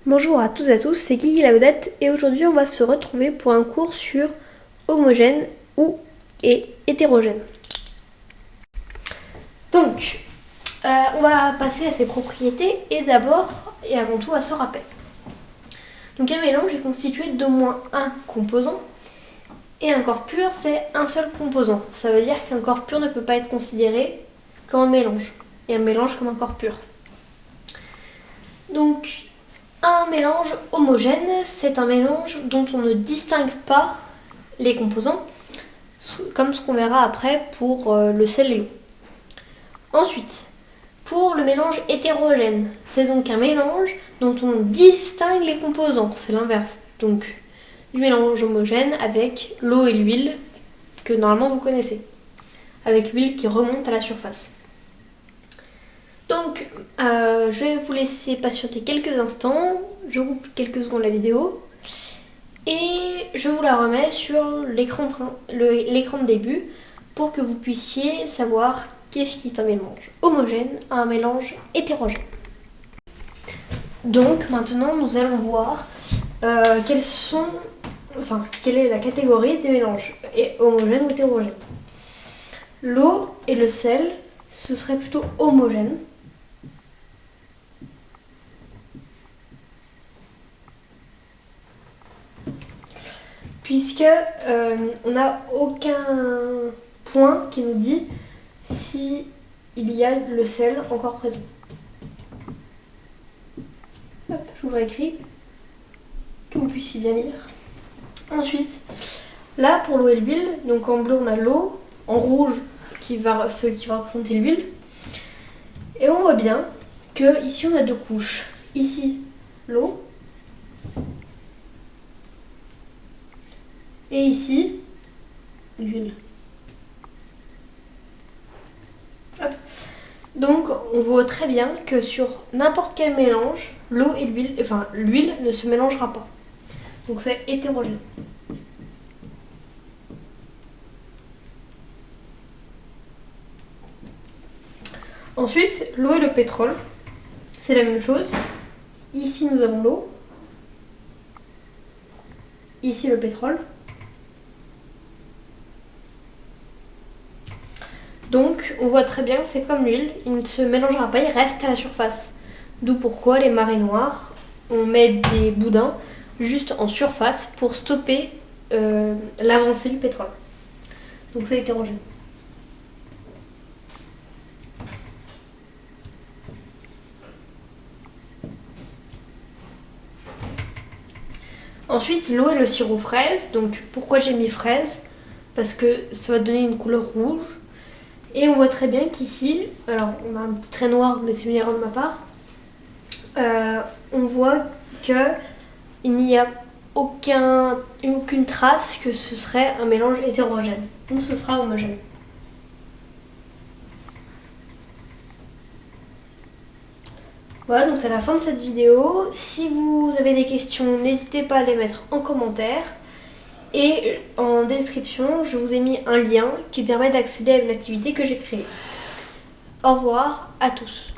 Bonjour à toutes et à tous, c'est Kiki la vedette et aujourd'hui on va se retrouver pour un cours sur homogène ou hétérogène. Donc, on va passer à ses propriétés et d'abord et avant tout à ce rappel. Donc un mélange est constitué d'au moins un composant et un corps pur c'est un seul composant. Ça veut dire qu'un corps pur ne peut pas être considéré comme un mélange et un mélange comme un corps pur. Donc, un mélange homogène, c'est un mélange dont on ne distingue pas les composants, comme ce qu'on verra après pour le sel et l'eau. Ensuite, pour le mélange hétérogène, c'est donc un mélange dont on distingue les composants, c'est l'inverse. Donc, du mélange homogène avec l'eau et l'huile, que normalement vous connaissez, avec l'huile qui remonte à la surface. Donc, je vais vous laisser patienter quelques instants, je coupe quelques secondes la vidéo et je vous la remets sur l'écran de début pour que vous puissiez savoir qu'est-ce qui est un mélange homogène à un mélange hétérogène. Donc maintenant nous allons voir quelle est la catégorie des mélanges homogènes ou hétérogènes. L'eau et le sel, ce serait plutôt homogène. Puisque on n'a aucun point qui nous dit si il y a le sel encore présent. Hop, je vous réécris, que vous puissiez bien lire. Ensuite, là pour l'eau et l'huile, donc en bleu on a l'eau, en rouge qui va représenter l'huile. Et on voit bien que ici on a deux couches. Ici l'eau. Et ici, l'huile. Donc, on voit très bien que sur n'importe quel mélange, l'eau et l'huile ne se mélangera pas. Donc, c'est hétérogène. Ensuite, l'eau et le pétrole, c'est la même chose. Ici, nous avons l'eau. Ici, le pétrole. Donc, on voit très bien que c'est comme l'huile, il ne se mélangera pas, il reste à la surface. D'où pourquoi les marées noires, on met des boudins juste en surface pour stopper l'avancée du pétrole. Donc c'est hétérogène. Ensuite, l'eau et le sirop fraise. Donc pourquoi j'ai mis fraise? Parce que ça va donner une couleur rouge. Et on voit très bien qu'ici, alors on a un petit trait noir, mais c'est une erreur de ma part. On voit qu'il n'y a aucune trace que ce serait un mélange hétérogène. Donc ce sera homogène. Voilà, donc c'est la fin de cette vidéo. Si vous avez des questions, n'hésitez pas à les mettre en commentaire. Et en description, je vous ai mis un lien qui permet d'accéder à une activité que j'ai créée. Au revoir à tous.